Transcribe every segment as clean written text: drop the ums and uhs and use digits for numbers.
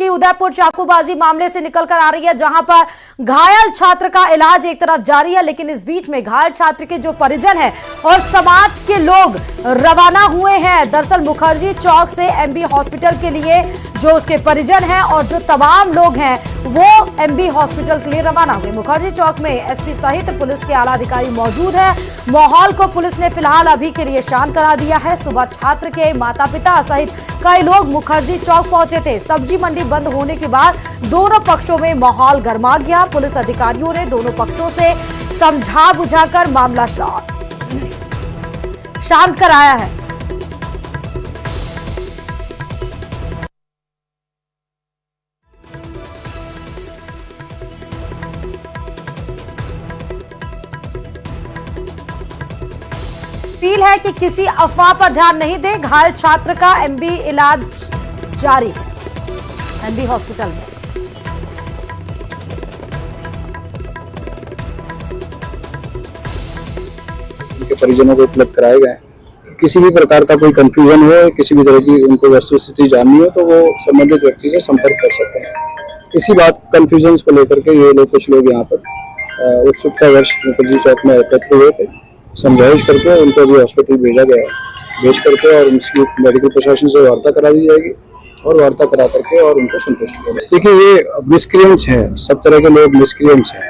की उदयपुर चाकूबाजी मामले से निकलकर आ रही है, जहां पर घायल छात्र का इलाज एक तरफ जारी है, लेकिन इस बीच में घायल छात्र के जो परिजन हैं और समाज के लोग रवाना हुए हैं। दरअसल मुखर्जी चौक से एमबी हॉस्पिटल के लिए जो उसके परिजन हैं और जो तमाम लोग हैं वो एमबी हॉस्पिटल के लिए रवाना हुए। मुखर्जी चौक में एसपी सहित पुलिस के आला अधिकारी मौजूद हैं। माहौल को पुलिस ने फिलहाल अभी के लिए शांत करा दिया है। सुबह छात्र के माता पिता सहित कई लोग मुखर्जी चौक पहुंचे थे। सब्जी मंडी बंद होने के बाद दोनों पक्षों में माहौल गर्मा गया। पुलिस अधिकारियों ने दोनों पक्षों से समझा बुझाकर मामला शांत कराया है। अपील है कि किसी अफवाह पर ध्यान नहीं दे। घायल छात्र का एमबी इलाज जारी है एमबी हॉस्पिटल में। उनके परिजनों को उपलब्ध कराए गए। किसी भी प्रकार का कोई कंफ्यूजन हो, किसी भी तरह की उनको वस्तुस्थिति जाननी हो तो वो संबंधित व्यक्ति से संपर्क कर सकते हैं। इसी बात कंफ्यूजन को लेकर के ये लोग कुछ लोग यहाँ पर उत्सुकतावश मुखर्जी चौक में एकत्र हुए थे। समझाइश करके उनको भी हॉस्पिटल भेजा गया है। भेज करके और उनकी मेडिकल प्रशासन से वार्ता करा दी जाएगी और वार्ता करा करके और उनको संतुष्ट किया जाएगा। देखिए ये मिसक्रिएंट्स हैं, सब तरह के लोग मिसक्रिएंट्स हैं।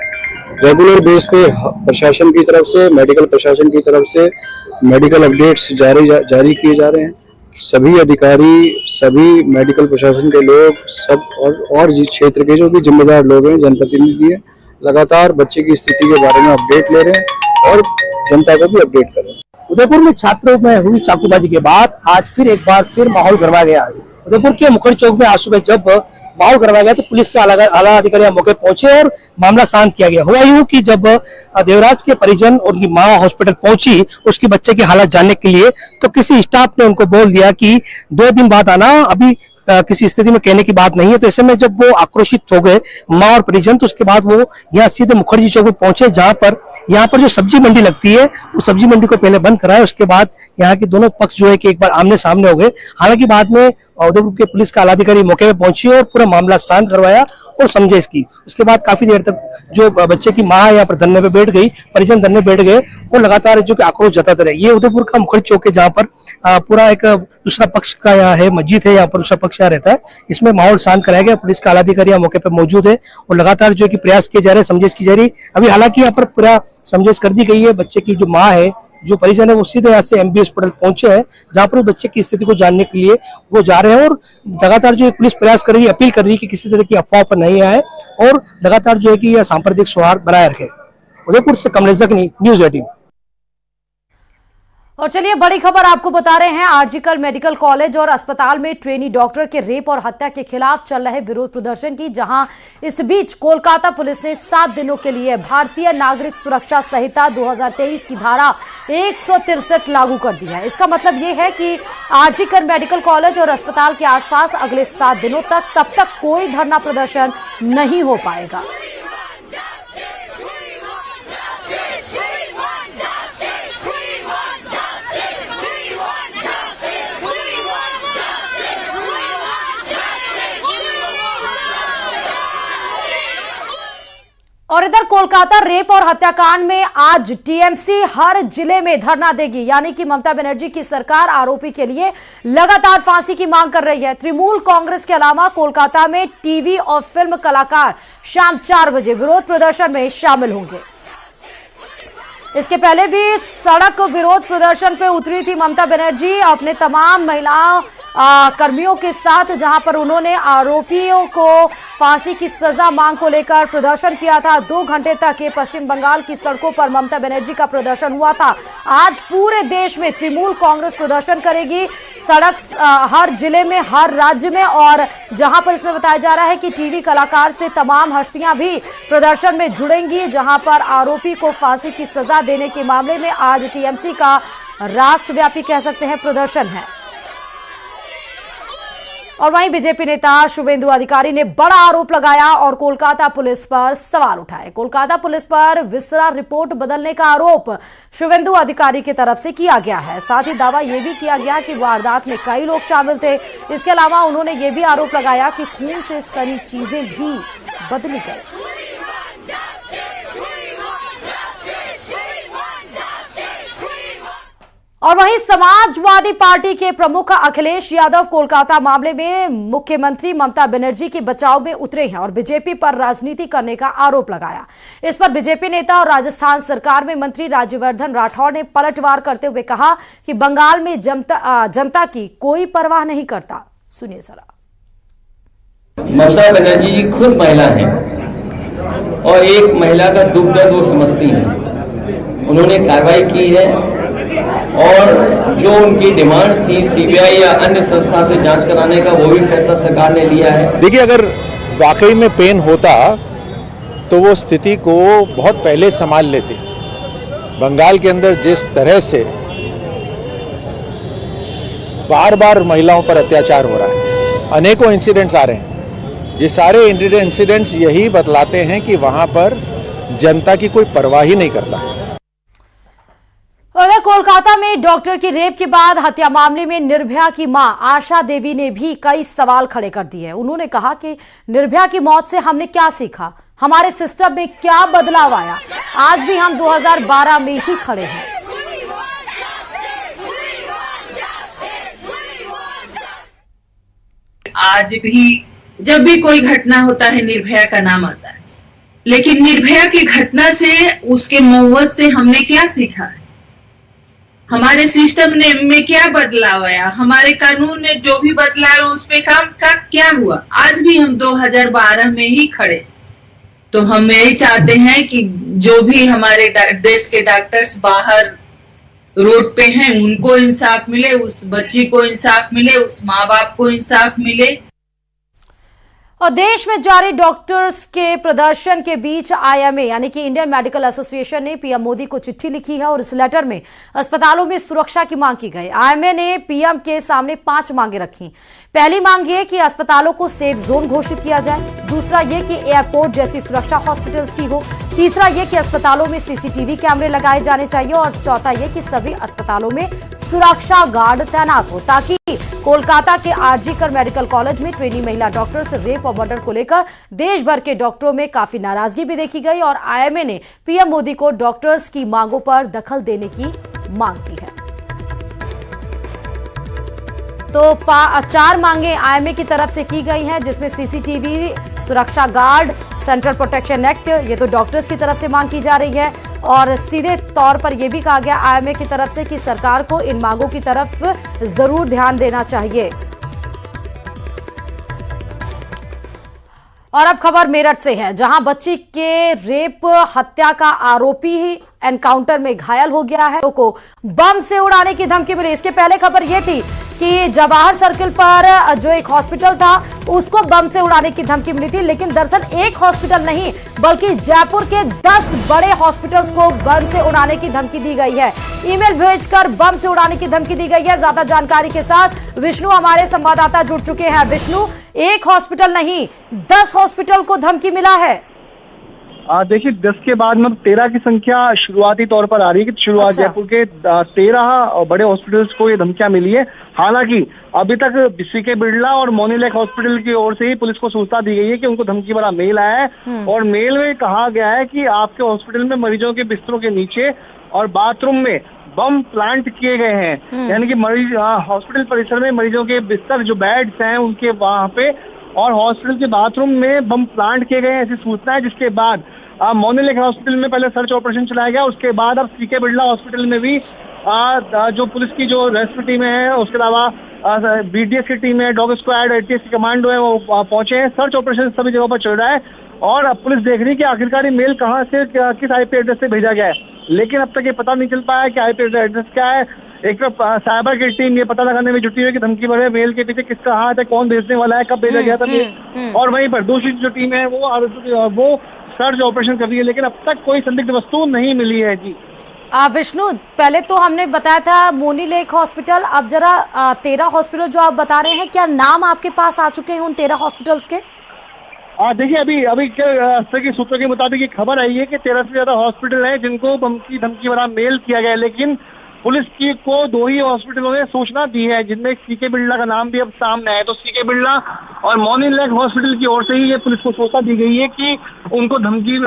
रेगुलर बेस पे प्रशासन की तरफ से, मेडिकल प्रशासन की तरफ से मेडिकल अपडेट्स जारी किए जा रहे हैं। सभी अधिकारी, सभी मेडिकल प्रशासन के लोग सब और जिस क्षेत्र के जो भी जिम्मेदार लोग हैं, जनप्रतिनिधि हैं, लगातार बच्चे की स्थिति के बारे में अपडेट ले रहे हैं और जनता को भी अपडेट कर रहे हैं। उदयपुर में छात्रों में हुई चाकूबाजी के बाद आज फिर एक बार माहौल गरमा गया है। उदयपुर के मुखर्जी चौक में आज सुबह जब माहौल गरमा गया तो पुलिस के आला अधिकारी मौके पहुंचे और मामला शांत किया गया। हुआ यूं कि जब देवराज के परिजन और उनकी मां हॉस्पिटल पहुंची उसकी बच्चे की हालत जानने के लिए, तो किसी स्टाफ ने उनको बोल दिया कि 2 दिन बाद आना, अभी किसी स्थिति में कहने की बात नहीं है। तो ऐसे में जब वो आक्रोशित हो गए मां और परिजन, तो उसके बाद वो यहाँ सीधे मुखर्जी चौक में पहुंचे, जहां पर यहाँ पर जो सब्जी मंडी लगती है उस सब्जी मंडी को पहले बंद कराया। उसके बाद यहाँ के दोनों पक्ष जो है कि एक बार आमने सामने हो गए। हालांकि बाद में उदयपुर के पुलिस का आलाधिकारी मौके पर पहुंची और पूरा मामला शांत करवाया और समझे इसकी। उसके बाद काफी देर तक जो बच्चे की मां यहाँ पर धरने पे बैठ गई, परिजन धरने बैठ गए और लगातार जो कि आक्रोश जताते रहे। ये उदयपुर का मुखर्जी चौक है, जहाँ पर पूरा एक दूसरा पक्ष का यहाँ है, मस्जिद है, यहाँ पर दूसरा पक्ष यहाँ रहता है। इसमें माहौल शांत कराया गया। पुलिस का आलाधिकारी मौके पर मौजूद है और लगातार जो कि प्रयास किए जा रहे हैं, समझेश की जा रही। अभी हालांकि यहाँ पर पूरा समझेश कर दी गई है। बच्चे की जो माँ है, जो परिजन है, वो सीधे यहाँ से एमबी हॉस्पिटल पहुंचे हैं, जहाँ पर बच्चे की स्थिति को जानने के लिए वो जा रहे हैं और लगातार जो पुलिस प्रयास कर रही है, अपील कर रही है कि किसी तरह की अफवाह पर नहीं आए और लगातार जो है कि यह सांप्रदायिक सौहार्द बनाए रखे। उदयपुर से कमलेश जखनी, न्यूज़ 18। और चलिए बड़ी खबर आपको बता रहे हैं। आरजीकर मेडिकल कॉलेज और अस्पताल में ट्रेनी डॉक्टर के रेप और हत्या के खिलाफ चल रहे विरोध प्रदर्शन की, जहां इस बीच कोलकाता पुलिस ने 7 दिनों के लिए भारतीय नागरिक सुरक्षा संहिता 2023 की धारा 163 लागू कर दी है। इसका मतलब यह है कि आरजीकर मेडिकल कॉलेज और अस्पताल के आसपास अगले 7 दिनों तब तक कोई धरना प्रदर्शन नहीं हो पाएगा। और इधर कोलकाता रेप और हत्याकांड में आज टीएमसी हर जिले में धरना देगी, यानी कि ममता बनर्जी की सरकार आरोपी के लिए लगातार फांसी की मांग कर रही है। तृणमूल कांग्रेस के अलावा कोलकाता में टीवी और फिल्म कलाकार शाम 4 बजे विरोध प्रदर्शन में शामिल होंगे। इसके पहले भी सड़क विरोध प्रदर्शन पे उतरी थी ममता बनर्जी अपने तमाम महिला कर्मियों के साथ, जहां पर उन्होंने आरोपियों को फांसी की सजा मांग को लेकर प्रदर्शन किया था। 2 घंटे तक ये पश्चिम बंगाल की सड़कों पर ममता बनर्जी का प्रदर्शन हुआ था। आज पूरे देश में तृणमूल कांग्रेस प्रदर्शन करेगी, सड़क हर जिले में, हर राज्य में, और जहां पर इसमें बताया जा रहा है कि टीवी कलाकार से तमाम हस्तियां भी प्रदर्शन में जुड़ेंगी, जहां पर आरोपी को फांसी की सजा देने के मामले में आज टीएमसी का राष्ट्रव्यापी कह सकते हैं प्रदर्शन है। और वहीं बीजेपी नेता शुभेंदु अधिकारी ने बड़ा आरोप लगाया और कोलकाता पुलिस पर सवाल उठाए। कोलकाता पुलिस पर विस्तारा रिपोर्ट बदलने का आरोप शुभेंदु अधिकारी की तरफ से किया गया है। साथ ही दावा यह भी किया गया कि वारदात में कई लोग शामिल थे। इसके अलावा उन्होंने यह भी आरोप लगाया कि खून से सनी चीजें भी बदली गई। और वहीं समाजवादी पार्टी के प्रमुख अखिलेश यादव कोलकाता मामले में मुख्यमंत्री ममता बनर्जी के बचाव में उतरे हैं और बीजेपी पर राजनीति करने का आरोप लगाया। इस पर बीजेपी नेता और राजस्थान सरकार में मंत्री राज्यवर्धन राठौड़ ने पलटवार करते हुए कहा कि बंगाल में जनता की कोई परवाह नहीं करता। सुनिए जरा। ममता बनर्जी जी खुद महिला हैं और एक महिला का दुख दर्द वो समझती हैं। उन्होंने कार्रवाई की है और जो उनकी डिमांड थी सीबीआई या अन्य संस्था से जांच कराने का, वो भी फैसला सरकार ने लिया है। देखिए, अगर वाकई में पेन होता तो वो स्थिति को बहुत पहले संभाल लेते। बंगाल के अंदर जिस तरह से बार बार महिलाओं पर अत्याचार हो रहा है, अनेकों इंसिडेंट्स आ रहे हैं, ये सारे इंसिडेंट्स यही बतलाते हैं कि वहां पर जनता की कोई परवाह ही नहीं करता। उधर कोलकाता में डॉक्टर की रेप के बाद हत्या मामले में निर्भया की मां आशा देवी ने भी कई सवाल खड़े कर दिए। उन्होंने कहा कि निर्भया की मौत से हमने क्या सीखा, हमारे सिस्टम में क्या बदलाव आया, आज भी हम 2012 में ही खड़े हैं। आज भी जब भी कोई घटना होता है निर्भया का नाम आता है, लेकिन निर्भया की घटना से, उसके मौत से हमने क्या सीखा है, हमारे सिस्टम में क्या बदलाव आया, हमारे कानून में जो भी बदलाव उस पे काम का क्या हुआ। आज भी हम 2012 में ही खड़े हैं। तो हम यही चाहते हैं कि जो भी हमारे देश के डॉक्टर्स बाहर रोड पे हैं उनको इंसाफ मिले, उस बच्ची को इंसाफ मिले, उस माँ बाप को इंसाफ मिले। और देश में जारी डॉक्टर्स के प्रदर्शन के बीच आईएमए यानी कि इंडियन मेडिकल एसोसिएशन ने पीएम मोदी को चिट्ठी लिखी है और इस लेटर में अस्पतालों में सुरक्षा की मांग की गई। आईएमए ने पीएम के सामने 5 मांगे रखी। पहली मांग ये कि अस्पतालों को सेफ जोन घोषित किया जाए, दूसरा ये कि एयरपोर्ट जैसी सुरक्षा हॉस्पिटल्स की हो, तीसरा ये कि अस्पतालों में सीसीटीवी कैमरे लगाए जाने चाहिए और चौथा ये कि सभी अस्पतालों में सुरक्षा गार्ड तैनात हो ताकि कोलकाता के आरजीकर मेडिकल कॉलेज में ट्रेनी महिला डॉक्टर से रेप और मर्डर को लेकर देश भर के डॉक्टरों में काफी नाराजगी भी देखी गई और आईएमए ने पीएम मोदी को डॉक्टर्स की मांगों पर दखल देने की मांग की है। तो 4 मांगे आईएमए की तरफ से की गई हैं, जिसमें सीसीटीवी, सुरक्षा गार्ड, सेंट्रल प्रोटेक्शन एक्ट, ये तो डॉक्टर्स की तरफ से मांग की जा रही है और सीधे तौर पर यह भी कहा गया आईएमए की तरफ से कि सरकार को इन मांगों की तरफ जरूर ध्यान देना चाहिए। और अब खबर मेरठ से है, जहां बच्ची के रेप हत्या का आरोपी ही एनकाउंटर में घायल हो गया है, को बम से उड़ाने की धमकी मिली। इसके पहले खबर यह थी कि जवाहर सर्किल पर जो एक हॉस्पिटल था उसको बम से उड़ाने की धमकी मिली थी, लेकिन दरअसल एक हॉस्पिटल नहीं बल्कि जयपुर के 10 बड़े हॉस्पिटल्स को बम से उड़ाने की धमकी दी गई है। ईमेल भेजकर बम से उड़ाने की धमकी दी गई है। ज्यादा जानकारी के साथ विष्णु हमारे संवाददाता जुड़ चुके हैं। विष्णु, एक हॉस्पिटल नहीं 10 हॉस्पिटल को धमकी मिला है। देखिए 10 के बाद मतलब 13 की संख्या शुरुआती तौर पर आ रही है कि शुरुआत जयपुर के 13 बड़े हॉस्पिटल्स को ये धमकियां मिली है। हालांकि अभी तक बीसीके बिरला और मोनीलैक हॉस्पिटल की ओर से ही पुलिस को सूचना दी गई है कि उनको धमकी भरा मेल आया है और मेल में कहा गया है कि आपके हॉस्पिटल में मरीजों के बिस्तरों के नीचे और बाथरूम में बम प्लांट किए गए हैं। यानी कि मरीज हॉस्पिटल परिसर में मरीजों के बिस्तर जो बेड्स हैं उनके वहां पे और हॉस्पिटल के बाथरूम में बम प्लांट किए गए हैं, ऐसी सूचना है। जिसके बाद मोनीलैक हॉस्पिटल में पहले सर्च ऑपरेशन चलाया गया, उसके बाद अब सीके बिरला हॉस्पिटल में भी जो पुलिस की जो रेस्क्यू टीमें हैं, उसके अलावा बीडीएस की टीम है, डॉग स्क्वाड, एटीएस की कमांडो है, वो पहुंचे हैं। सर्च ऑपरेशन सभी जगहों पर चल रहा है और अब पुलिस देख रही है कि आखिरकार ये मेल कहाँ से किस आईपी एड्रेस से भेजा गया है, लेकिन अब तक ये पता नहीं चल पाया कि आईपी एड्रेस क्या है। एक तरफ साइबर की टीम ये पता लगाने में जुटी है कि धमकी भरे मेल के पीछे किसका हाथ है, कौन भेजने वाला है, कब भेजा गया था और वहीं पर दूसरी जो टीम है वो सर्च ऑपरेशन कर रही है, लेकिन अब तक कोई संदिग्ध वस्तु नहीं मिली है। जी विष्णु, पहले तो हमने बताया था मोनी लेक हॉस्पिटल, अब जरा 13 हॉस्पिटल जो आप बता रहे हैं, क्या नाम आपके पास आ चुके हैं उन 13 हॉस्पिटल्स के? देखिए अभी के सूत्रों के मुताबिक ये खबर आई है कि 13 से ज्यादा हॉस्पिटल हैं जिनको धमकी भरा मेल किया गया है, लेकिन पुलिस की को 2 ही हॉस्पिटलों ने सूचना दी है, जिनमें सीके बिरला का नाम भी अब सामने है। तो सीके बिरला और मोनी लेक हॉस्पिटल की ओर से ही ये पुलिस को सूचना दी गई है कि उनको धमकी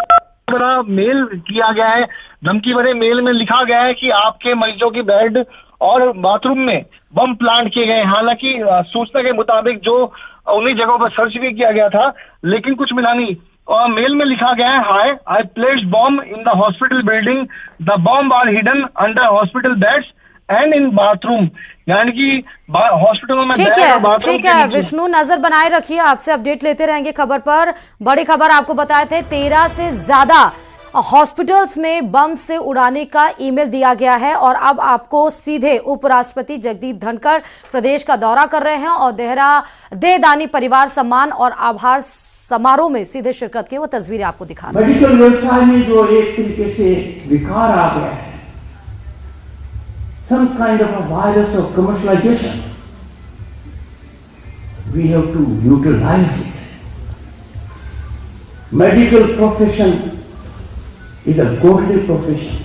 भरा मेल किया गया है। धमकी भरे मेल में लिखा गया है कि आपके मरीजों की बेड और बाथरूम में बम प्लांट किए गए। हालांकि सूचना के मुताबिक जो उन्हीं जगहों पर सर्च भी किया गया था, लेकिन कुछ मिला नहीं। और मेल में लिखा गया है, hi I placed bomb in the hospital building, the bomb are hidden under hospital beds and in bathroom, यानी कि हॉस्पिटलों में ठीक है विष्णु, नजर बनाए रखिए, आपसे अपडेट लेते रहेंगे खबर पर। बड़ी खबर आपको बताए थे, 13 से ज्यादा हॉस्पिटल्स में बम से उड़ाने का ईमेल दिया गया है और अब आपको सीधे उपराष्ट्रपति जगदीप धनखड़ प्रदेश का दौरा कर रहे हैं और देहदानी परिवार सम्मान और आभार समारोह में सीधे शिरकत की वो तस्वीरें आपको दिखा रहे हैं। मेडिकल व्यवसाय में जो एक तरीके से विकार आ गया है, some kind of a virus of commercialization, we have to utilize it. Medical profession is a godly profession.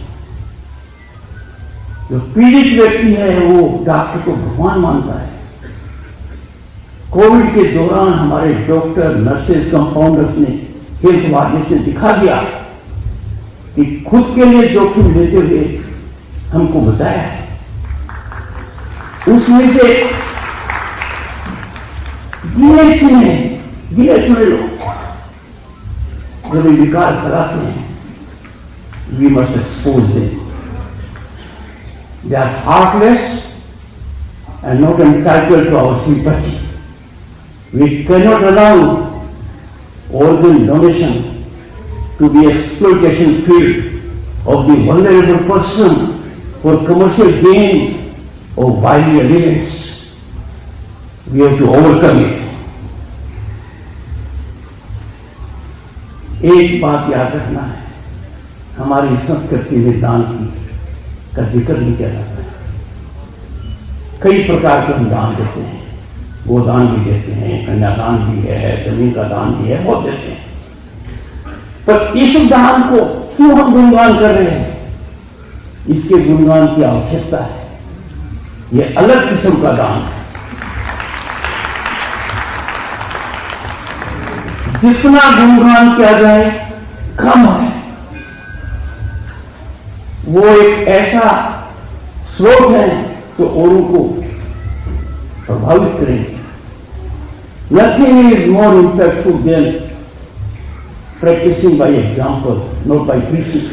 जो पीड़ित व्यक्ति है वो डॉक्टर को भगवान मानता है। कोविड के दौरान हमारे डॉक्टर, नर्सेस, कंपाउंडर्स ने, हेल्थ वार्डर्स ने दिखा दिया कि खुद के लिए जोखिम लेते हुए हमको बचाया है। उसमें से गिने चुने लोग जब विकार फैलाते हैं, we must expose them. They are heartless and not entitled to our sympathy. We cannot allow organ donation to be exploitation field of the vulnerable person for commercial gain or violent elements. We have to overcome it. एक बात याद रखना है, हमारी संस्कृति में दान का जिक्र नहीं किया जाता है। कई प्रकार के हम दान देते हैं, गोदान भी देते हैं, कन्यादान भी है, जमीन का दान भी है, बहुत देते हैं। पर इस दान को क्यों हम गुणगान कर रहे हैं? इसके गुणगान की आवश्यकता है, यह अलग किस्म का दान है। जितना गुणगान किया जाए कम है। वो एक ऐसा स्रोत है जो औरों को प्रभावित करेंगे। Nothing is more impactful than practising by example, not by preaching.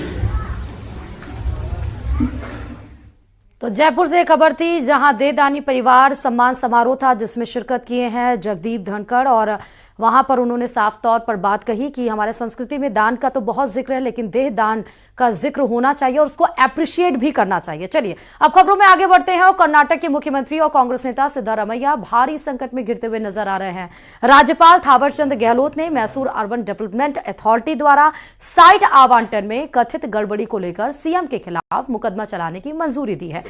तो जयपुर से खबर थी जहां देहदानी परिवार सम्मान समारोह था जिसमें शिरकत किए हैं जगदीप धनखड़ और वहां पर उन्होंने साफ तौर पर बात कही कि हमारे संस्कृति में दान का तो बहुत जिक्र है, लेकिन देह दान का जिक्र होना चाहिए और उसको अप्रिशिएट भी करना चाहिए। चलिए अब खबरों में आगे बढ़ते हैं और कर्नाटक के मुख्यमंत्री और कांग्रेस नेता सिद्धारमैया भारी संकट में घिरते हुए नजर आ रहे हैं। राज्यपाल थावरचंद गहलोत ने मैसूर अर्बन डेवलपमेंट अथॉरिटी द्वारा साइट आवंटन में कथित गड़बड़ी को लेकर सीएम के खिलाफ मुकदमा चलाने की मंजूरी दी है।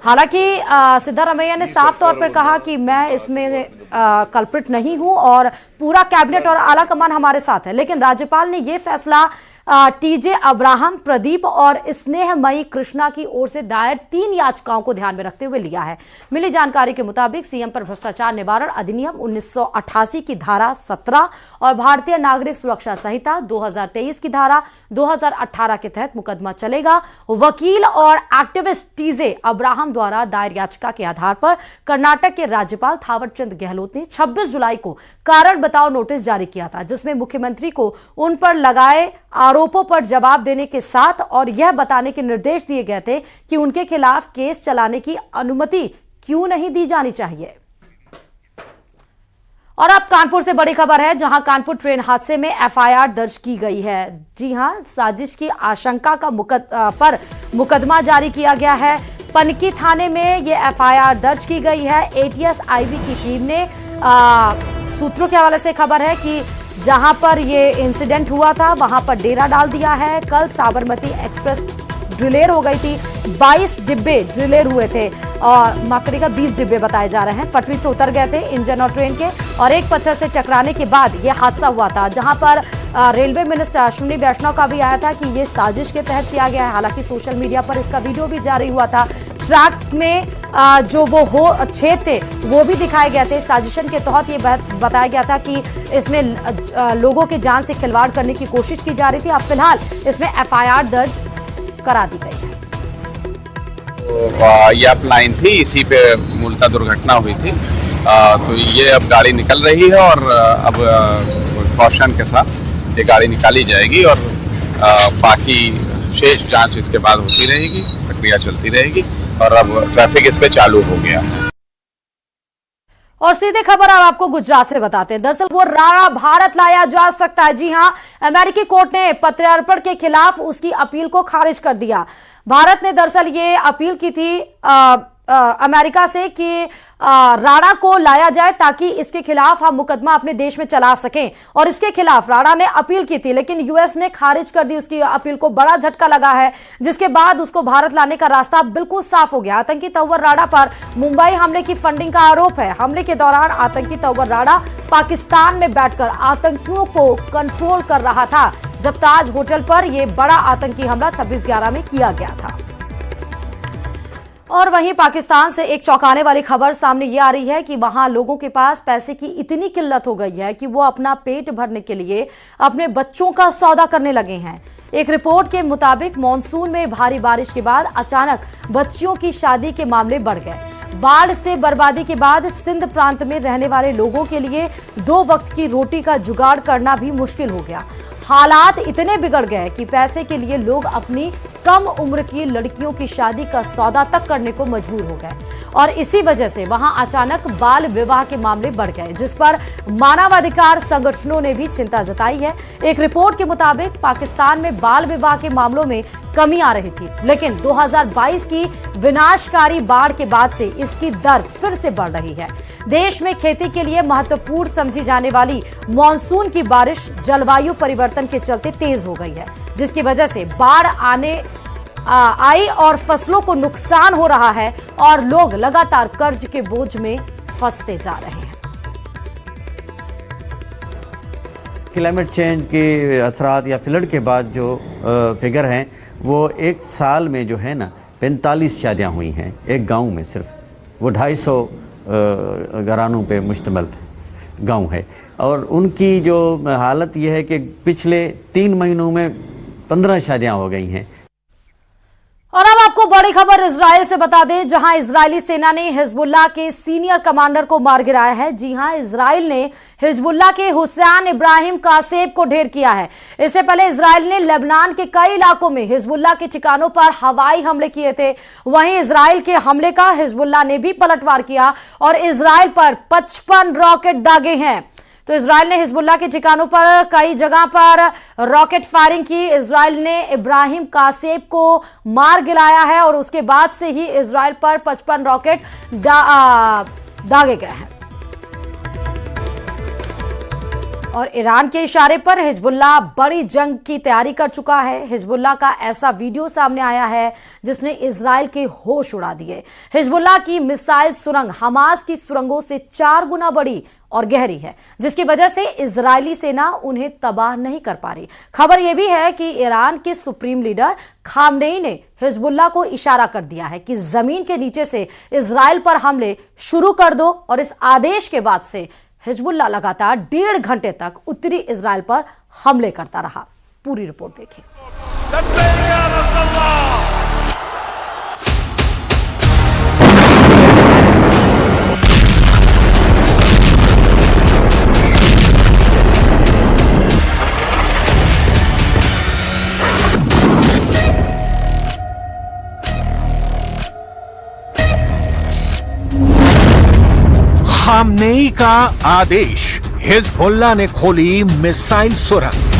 हालांकि सिद्धारमैया ने साफ तौर पर कहा कि मैं इसमें कल्प्रिट नहीं हूं और पूरा कैबिनेट और आला कमान हमारे साथ है, लेकिन राज्यपाल ने यह फैसला टीजे अब्राहम, प्रदीप और स्नेहमयी कृष्णा की ओर से दायर 3 याचिकाओं को ध्यान में रखते हुए लिया है। मिली जानकारी के मुताबिक सीएम पर भ्रष्टाचार निवारण अधिनियम 1988 की धारा 17 और भारतीय नागरिक सुरक्षा संहिता 2023 की धारा 2018 के तहत मुकदमा चलेगा। वकील और एक्टिविस्ट टीजे अब्राहम द्वारा दायर याचिका के आधार पर कर्नाटक के राज्यपाल थावरचंद गहलोत ने 26 जुलाई को कारण बताओ नोटिस जारी किया था, जिसमें मुख्यमंत्री को उन पर लगाए आरोपों पर जवाब देने के साथ और यह बताने के निर्देश दिए गए थे कि उनके खिलाफ केस चलाने की अनुमति क्यों नहीं दी जानी चाहिए। और अब कानपुर से बड़ी खबर है, जहां कानपुर ट्रेन हादसे में एफआईआर दर्ज की गई है। जी हां, साजिश की आशंका का पर मुकदमा जारी किया गया है। पनकी थाने में यह एफआईआर दर्ज की गई है। एटीएस आईबी की टीम ने सूत्रों के हवाले से खबर है कि जहां पर ये इंसिडेंट हुआ था वहां पर डेरा डाल दिया है। कल साबरमती एक्सप्रेस ड्रिलेर हो गई थी। 22 डिब्बे ड्रिलेर हुए थे और माफ करिएगा 20 डिब्बे बताए जा रहे हैं। पटरी से उतर गए थे इंजन और ट्रेन के और एक पत्थर से टकराने के बाद यह हादसा हुआ था, जहां पर रेलवे मिनिस्टर अश्विनी वैष्णव का भी आया था कि ये साजिश के तहत किया गया है। हालांकि सोशल मीडिया पर इसका वीडियो भी जारी हुआ था। ट्रैक में जो वो छेद थे वो भी दिखाए गए थे। साजिशन के तहत ये बताया गया था कि इसमें लोगों के जान से खिलवाड़ करने की कोशिश की जा रही थी। अब फिलहाल इसमें FIR दर्ज करा दी गई है। ये अप लाइन थी, इसी पे मूलतः दुर्घटना हुई थी। तो ये अब गाड़ी निकल रही है और अब कॉशन के साथ ये गाड़ी निकाली जाएगी और बाकी शेष जांच इसके बाद होती रहेगी, प्रक्रिया चलती रहेगी और अब ट्रैफिक इस पे चालू हो गया। और सीधे खबर अब आपको गुजरात से बताते हैं। दरअसल वो राणा भारत लाया जा सकता है। जी हां, अमेरिकी कोर्ट ने प्रत्यर्पण के खिलाफ उसकी अपील को खारिज कर दिया। भारत ने दरअसल ये अपील की थी अमेरिका से कि राणा को लाया जाए ताकि इसके खिलाफ हम मुकदमा अपने देश में चला सकें, और इसके खिलाफ राणा ने अपील की थी, लेकिन यूएस ने खारिज कर दी उसकी अपील को। बड़ा झटका लगा है, जिसके बाद उसको भारत लाने का रास्ता बिल्कुल साफ हो गया। आतंकी तंवर राणा पर मुंबई हमले की फंडिंग का आरोप है। हमले के दौरान आतंकी तंवर राणा पाकिस्तान में बैठकर आतंकियों को कंट्रोल कर रहा था, जब ताज होटल पर यह बड़ा आतंकी हमला 26/11 में किया गया था। और वहीं पाकिस्तान से एक चौंकाने वाली खबर सामने ये आ रही है कि वहां लोगों के पास पैसे की इतनी किल्लत हो गई है कि वो अपना पेट भरने के लिए अपने बच्चों का सौदा करने लगे हैं। एक रिपोर्ट के मुताबिक मॉनसून में भारी बारिश के बाद अचानक बच्चियों की शादी के मामले बढ़ गए। बाढ़ से बर्बादी के बाद सिंध प्रांत में रहने वाले लोगों के लिए 2 वक्त की रोटी का जुगाड़ करना भी मुश्किल हो गया। हालात इतने बिगड़ गए कि पैसे के लिए लोग अपनी कम उम्र की लड़कियों की शादी का सौदा तक करने को मजबूर हो गए, और इसी वजह से वहां अचानक बाल विवाह के मामले बढ़ गए, जिस पर मानवाधिकार संगठनों ने भी चिंता जताई है। एक रिपोर्ट के मुताबिक पाकिस्तान में बाल विवाह के मामलों में कमी आ रही थी, लेकिन 2022 की विनाशकारी बाढ़ के बाद से इसकी दर फिर से बढ़ रही है। देश में खेती के लिए महत्वपूर्ण समझी जाने वाली मॉनसून की बारिश जलवायु परिवर्तन के चलते तेज हो गई है, जिसकी वजह से बाढ़ आई और फसलों को नुकसान हो रहा है और लोग लगातार कर्ज के बोझ में फंसते जा रहे हैं। क्लाइमेट चेंज के असरात या फ्लड के बाद जो फिगर हैं वो एक साल में जो है ना 45 शादियां हुई हैं एक गांव में। सिर्फ वो 250 घरानों पे मुश्तमिल गांव है, और उनकी जो हालत यह है कि पिछले 3 महीनों में 15 शादियां हो गई हैं। और अब आपको बड़ी खबर इजराइल से बता दें, जहां इजरायली सेना ने हिजबुल्लाह के सीनियर कमांडर को मार गिराया है। जी हां, इजराइल ने हिजबुल्लाह के हुसैन इब्राहिम कासेब को ढेर किया है। इससे पहले इजराइल ने लेबनान के कई इलाकों में हिजबुल्लाह के ठिकानों पर हवाई हमले किए थे। वहीं इजराइल के हमले का हिजबुल्लाह ने भी पलटवार किया और इजराइल पर 55 रॉकेट दागे हैं। तो इजराइल ने हिजबुल्लाह के ठिकानों पर कई जगह पर रॉकेट फायरिंग की। इजराइल ने इब्राहिम कासेब को मार गिराया है और उसके बाद से ही इजराइल पर 55 रॉकेट दागे गए हैं। और ईरान के इशारे पर हिजबुल्लाह बड़ी जंग की तैयारी कर चुका है। हिजबुल्लाह का ऐसा वीडियो सामने आया है जिसने इजराइल के होश उड़ा दिए। हिजबुल्लाह की मिसाइल सुरंग हमास की सुरंगों से 4 गुना बड़ी और गहरी है, जिसकी वजह से इजरायली सेना उन्हें तबाह नहीं कर पा रही। खबर यह भी है कि ईरान के सुप्रीम लीडर खामनेई ने हिजबुल्लाह को इशारा कर दिया है कि जमीन के नीचे से इजराइल पर हमले शुरू कर दो, और इस आदेश के बाद से हिजबुल्लाह लगातार 1.5 घंटे तक उत्तरी इजराइल पर हमले करता रहा। पूरी रिपोर्ट देखिए। खामनेई का आदेश, हिजबुल्लाह ने खोली मिसाइल सुरंग।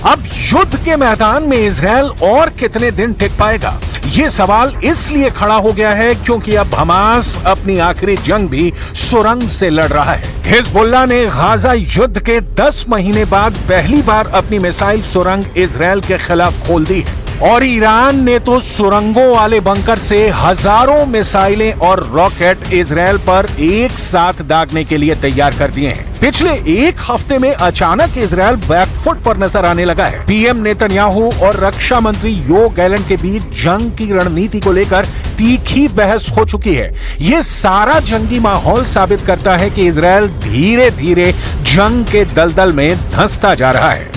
अब युद्ध के मैदान में इजराइल और कितने दिन टिक पाएगा, ये सवाल इसलिए खड़ा हो गया है क्योंकि अब हमास अपनी आखिरी जंग भी सुरंग से लड़ रहा है। हिजबुल्लाह ने गाजा युद्ध के 10 महीने बाद पहली बार अपनी मिसाइल सुरंग इजराइल के खिलाफ खोल दी है और ईरान ने तो सुरंगों वाले बंकर से हजारों मिसाइलें और रॉकेट इजराइल पर एक साथ दागने के लिए तैयार कर दिए हैं। पिछले एक हफ्ते में अचानक इजराइल बैकफुट पर नजर आने लगा है। पीएम नेतन्याहू और रक्षा मंत्री योव गैलेंट के बीच जंग की रणनीति को लेकर तीखी बहस हो चुकी है। ये सारा जंगी माहौल साबित करता है कि इजराइल धीरे धीरे जंग के दलदल में धंसता जा रहा है।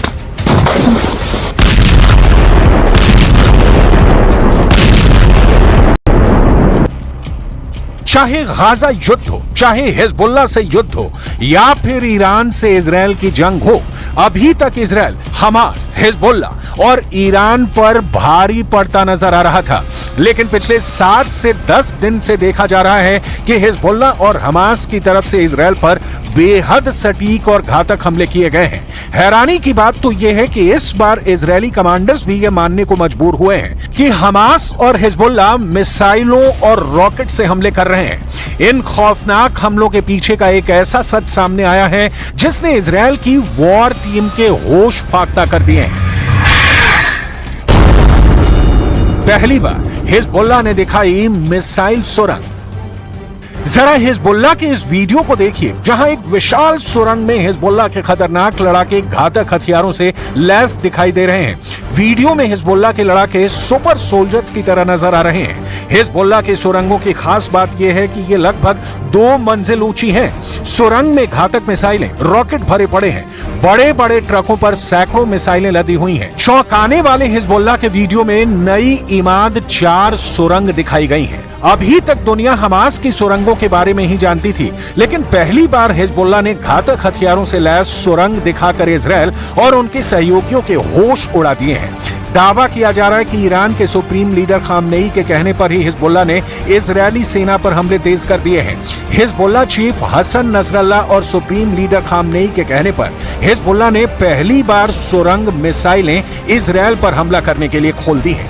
चाहे गाजा युद्ध हो, चाहे हिजबुल्लाह से युद्ध हो या फिर ईरान से इजराइल की जंग हो, अभी तक इजराइल हमास, हिजबुल्लाह और ईरान पर भारी पड़ता नजर आ रहा था। लेकिन पिछले 7 से 10 दिन से देखा जा रहा है कि हिजबुल्लाह और हमास की तरफ से इजराइल पर बेहद सटीक और घातक हमले किए गए हैं। हैरानी की बात तो यह है कि इस बार इजरायली कमांडर्स भी यह मानने को मजबूर हुए हैं कि हमास और हिजबुल्लाह मिसाइलों और रॉकेट से हमले कर रहे हैं। इन खौफनाक हमलों के पीछे का एक ऐसा सच सामने आया है जिसने इजरायल की वॉर टीम के होश फाख्ता कर दिए हैं। पहली बार हिजबुल्लाह ने दिखाई मिसाइल सुरंग। जरा हिजबुल्लाह के इस वीडियो को देखिए जहां एक विशाल सुरंग में हिजबुल्लाह के खतरनाक लड़ाके घातक हथियारों से लैस दिखाई दे रहे हैं। वीडियो में हिजबुल्लाह के लड़ाके सुपर सोल्जर्स की तरह नजर आ रहे हैं। हिजबुल्लाह की सुरंगों की खास बात यह है कि ये लगभग 2 मंजिल ऊंची हैं। सुरंग में घातक मिसाइलें, रॉकेट भरे पड़े हैं। बड़े बड़े ट्रकों पर सैकड़ों मिसाइलें लदी हुई हैं। चौंकाने वाले हिजबुल्लाह के वीडियो में नई इमाद 4 सुरंग दिखाई गई हैं। अभी तक दुनिया हमास की सुरंगों के बारे में ही जानती थी, लेकिन पहली बार हिजबुल्लाह ने घातक हथियारों से लैस सुरंग दिखाकर इजरायल और उनके सहयोगियों के होश उड़ा दिए हैं। दावा किया जा रहा है कि ईरान के सुप्रीम लीडर खामनेई के कहने पर ही हिजबुल्लाह ने इजरायली सेना पर हमले तेज कर दिए हैं। हिजबुल्लाह चीफ हसन नसरल्लाह और सुप्रीम लीडर खामनेई के कहने पर हिजबुल्लाह ने पहली बार सुरंग मिसाइलें इजरायल पर हमला करने के लिए खोल दी है।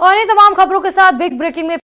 और इन तमाम खबरों के साथ बिग ब्रेकिंग में